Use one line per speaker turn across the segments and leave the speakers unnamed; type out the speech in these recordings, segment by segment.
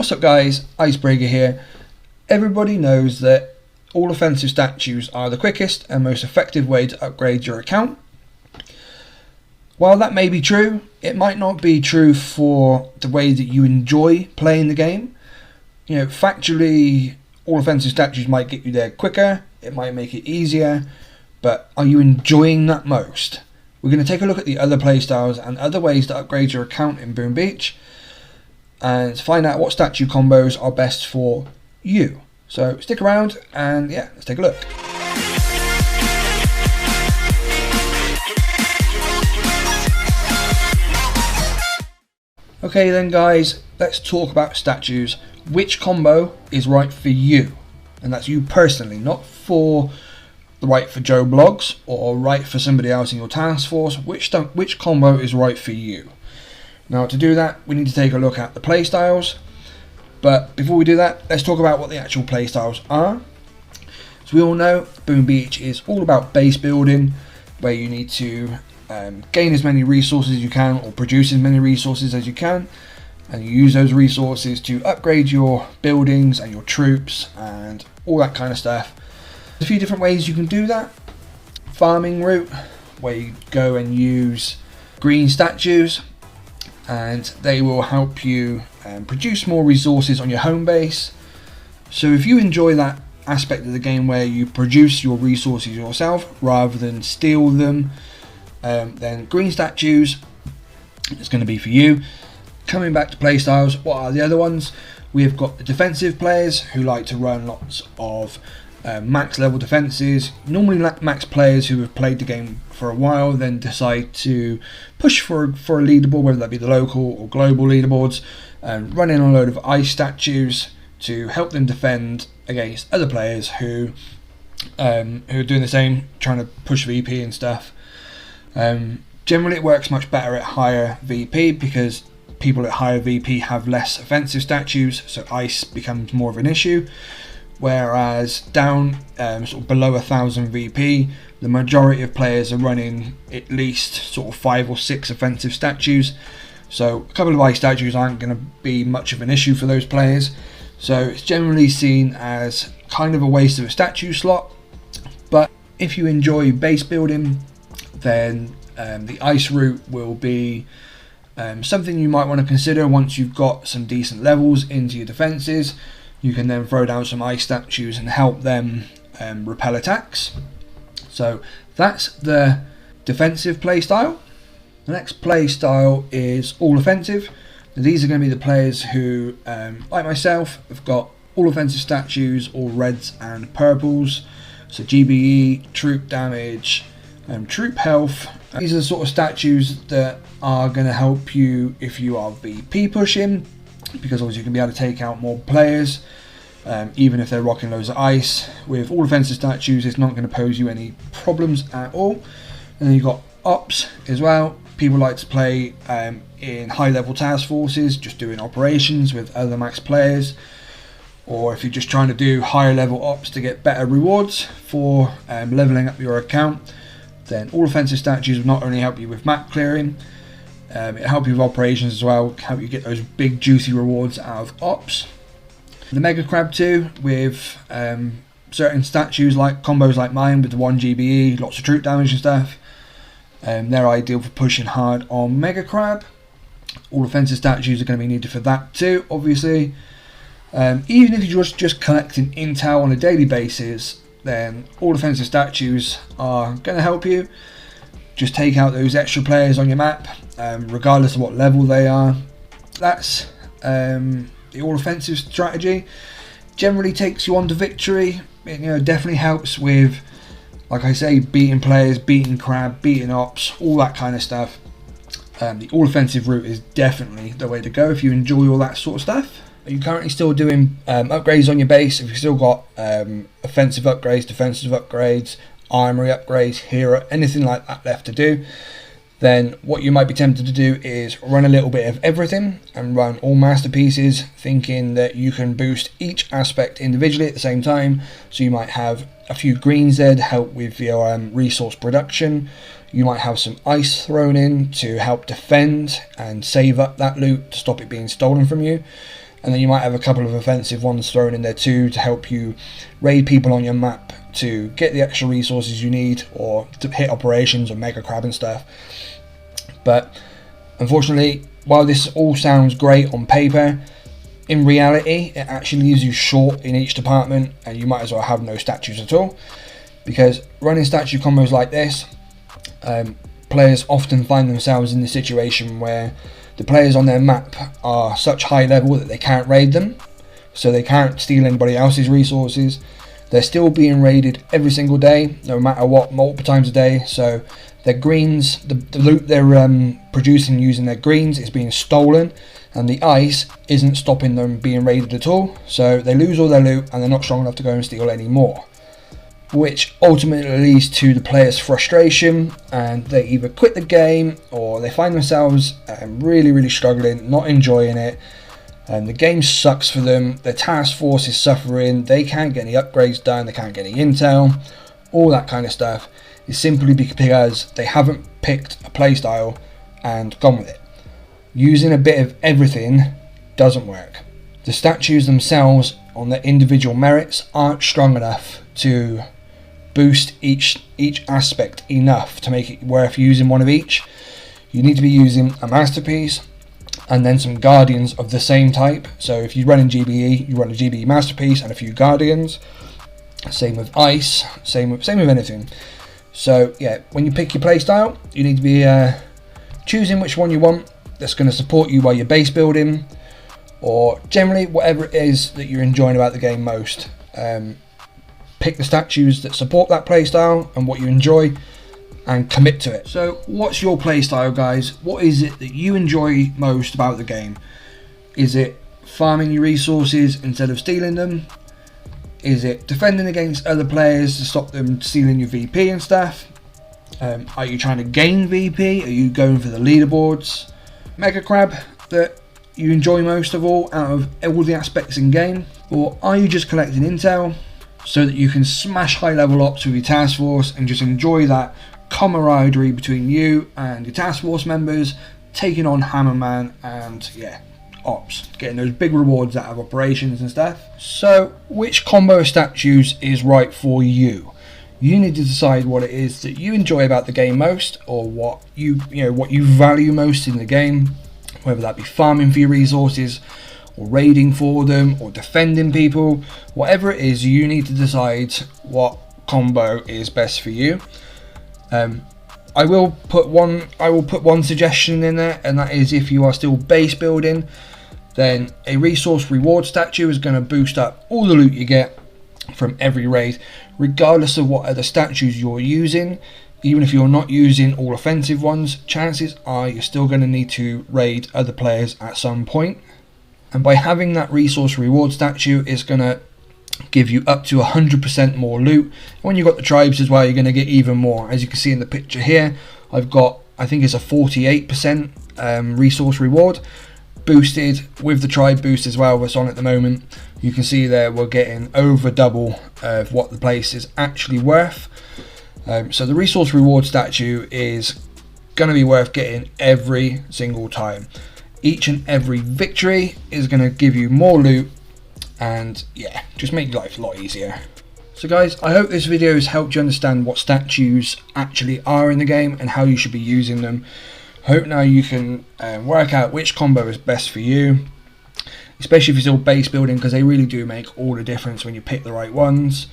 What's up guys, Icebreaker here. Everybody knows that all offensive statues are the quickest and most effective way to upgrade your account. While that may be true, it might not be true for the way that you enjoy playing the game. You know, factually, all offensive statues might get you there quicker, it might make it easier, but are you enjoying that most? We're going to take a look at the other playstyles and other ways to upgrade your account in Boom Beach and find out what statue combos are best for you. So stick around and yeah, let's take a look. Okay then guys, let's talk about statues. Which combo is right for you? And that's you personally, not for the right for Joe Blogs or right for somebody else in your task force. Which combo is right for you? Now to do that, we need to take a look at the playstyles. But before we do that, let's talk about what the actual playstyles are. As we all know, Boom Beach is all about base building, where you need to gain as many resources as you can or produce as many resources as you can, and you use those resources to upgrade your buildings and your troops and all that kind of stuff. There's a few different ways you can do that. Farming route, where you go and use green statues and they will help you produce more resources on your home base. So if you enjoy that aspect of the game where you produce your resources yourself rather than steal them, then green statues is going to be for you. Coming back to playstyles, what are the other ones? We've got the defensive players who like to run lots of max level defenses. Normally max players who have played the game for a while then decide to push for a leaderboard, whether that be the local or global leaderboards, and run in a load of ice statues to help them defend against other players who are doing the same, trying to push VP and stuff. Generally it works much better at higher VP because people at higher VP have less offensive statues, so ice becomes more of an issue. Whereas down sort of below 1000 VP, the majority of players are running at least sort of 5 or 6 offensive statues. So a couple of ice statues aren't going to be much of an issue for those players. So it's generally seen as kind of a waste of a statue slot. But if you enjoy base building, then the ice route will be something you might want to consider once you've got some decent levels into your defenses. You can then throw down some ice statues and help them repel attacks. So that's the defensive playstyle. The next playstyle is all offensive. Now, these are going to be the players who, like myself, have got all offensive statues, all reds and purples. So GBE, troop damage, troop health. These are the sort of statues that are going to help you if you are VP pushing, because obviously you can be able to take out more players, even if they're rocking loads of ice. With all offensive statues, it's not going to pose you any problems at all. And then you've got ops as well. People like to play in high level task forces, just doing operations with other max players, or if you're just trying to do higher level ops to get better rewards for leveling up your account, then all offensive statues will not only help you with map clearing, it'll help you with operations as well, help you get those big juicy rewards out of ops. The Mega Crab too, with certain statues like combos like mine with the 1 GBE, lots of troop damage and stuff, they're ideal for pushing hard on Mega Crab. All offensive statues are going to be needed for that too, obviously. Even if you're just collecting intel on a daily basis, then all offensive statues are going to help you. Just take out those extra players on your map, regardless of what level they are. That's the all offensive strategy. Generally takes you on to victory. It definitely helps with, like I say, beating players, beating crab, beating ops, all that kind of stuff. The all offensive route is definitely the way to go if you enjoy all that sort of stuff. Are you currently still doing upgrades on your base? If you've still got offensive upgrades, defensive upgrades, armory upgrades, hero, anything like that left to do, then what you might be tempted to do is run a little bit of everything and run all masterpieces, thinking that you can boost each aspect individually at the same time. So you might have a few greens there to help with your resource production. You might have some ice thrown in to help defend and save up that loot to stop it being stolen from you. and then you might have a couple of offensive ones thrown in there too to help you raid people on your map to get the extra resources you need, or to hit operations or mega crab and stuff. But unfortunately, while this all sounds great on paper, in reality it actually leaves you short in each department, and you might as well have no statues at all, because running statue combos like this, players often find themselves in the situation where the players on their map are such high level that they can't raid them, so they can't steal anybody else's resources. They're still being raided every single day, no matter what, multiple times a day. So their greens, the loot they're producing using their greens is being stolen, and the ice isn't stopping them being raided at all. So they lose all their loot and they're not strong enough to go and steal any more, which ultimately leads to the players' frustration, and they either quit the game or they find themselves really struggling, not enjoying it. The game sucks for them, their task force is suffering, they can't get any upgrades done, they can't get any intel, all that kind of stuff is simply because they haven't picked a playstyle and gone with it. Using a bit of everything doesn't work. The statues themselves on their individual merits aren't strong enough to boost each aspect enough to make it worth using one of each. You need to be using a masterpiece and then some guardians of the same type. So if you run in GBE, you run a GBE masterpiece and a few guardians. Same with ice, same with anything. So yeah, when you pick your playstyle, you need to be choosing which one you want that's going to support you while you're base building, or generally whatever it is that you're enjoying about the game most. Pick the statues that support that playstyle and what you enjoy, and commit to it. So what's your playstyle, guys? What is it that you enjoy most about the game? Is it farming your resources instead of stealing them? Is it defending against other players to stop them stealing your VP and stuff? Are you trying to gain VP? Are you going for the leaderboards? Mega crab that you enjoy most of all out of all the aspects in game? Or are you just collecting intel so that you can smash high level ops with your task force and just enjoy that camaraderie between you and your task force members, taking on Hammerman and yeah, ops, getting those big rewards out of operations and stuff? So which combo of statues is right for you? You need to decide what it is that you enjoy about the game most, or what you value most in the game, whether that be farming for your resources or raiding for them or defending people. Whatever it is, you need to decide what combo is best for you. I will put one suggestion in there, and that is if you are still base building, then a resource reward statue is going to boost up all the loot you get from every raid, regardless of what other statues you're using. Even if you're not using all offensive ones, chances are you're still going to need to raid other players at some point. And by having that resource reward statue, it's going to give you up to 100% more loot. And when you've got the tribes as well, you're going to get even more. As you can see in the picture here, I've got, I think it's a 48% resource reward boosted with the tribe boost as well that's on at the moment. You can see there we're getting over double of what the place is actually worth. So the resource reward statue is going to be worth getting every single time. Each and every victory is going to give you more loot, and yeah, just make life a lot easier. So guys, I hope this video has helped you understand what statues actually are in the game and how you should be using them. I hope now you can work out which combo is best for you, especially if you're still base building, because they really do make all the difference when you pick the right ones.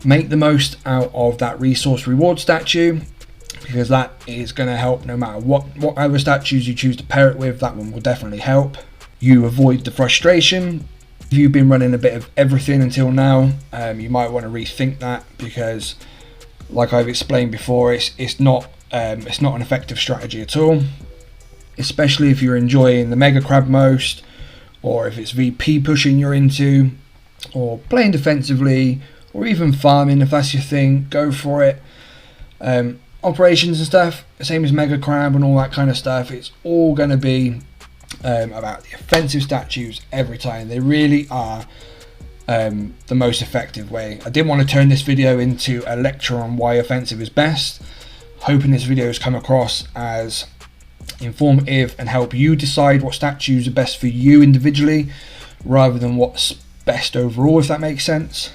Make the most out of that resource reward statue, because that is going to help no matter what other statues you choose to pair it with. That one will definitely help you avoid the frustration. If you've been running a bit of everything until now, you might want to rethink that, because like I've explained before, it's not an effective strategy at all, especially if you're enjoying the mega crab most, or if it's VP pushing you're into, or playing defensively, or even farming. If that's your thing, go for it. Operations and stuff, same as mega crab and all that kind of stuff, it's all going to be about the offensive statues every time. They really are the most effective way. I didn't want to turn this video into a lecture on why offensive is best. Hoping this video has come across as informative and help you decide what statues are best for you individually. rather than what's best overall, if that makes sense.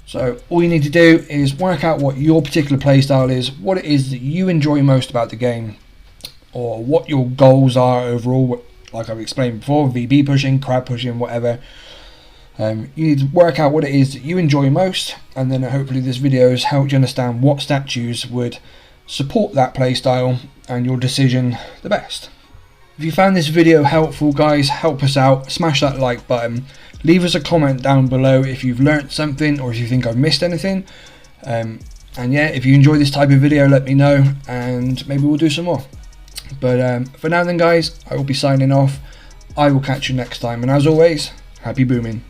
So all you need to do is work out what your particular playstyle is, what it is that you enjoy most about the game, or what your goals are overall, like I've explained before, VB pushing, crowd pushing, whatever. You need to work out what it is that you enjoy most, and then hopefully this video has helped you understand what statues would support that playstyle and your decision the best. If you found this video helpful, guys, help us out, smash that like button, leave us a comment down below if you've learnt something or if you think I've missed anything, and yeah, if you enjoy this type of video, let me know and maybe we'll do some more. But for now then, guys, I will be signing off. I will catch you next time, and as always, happy booming.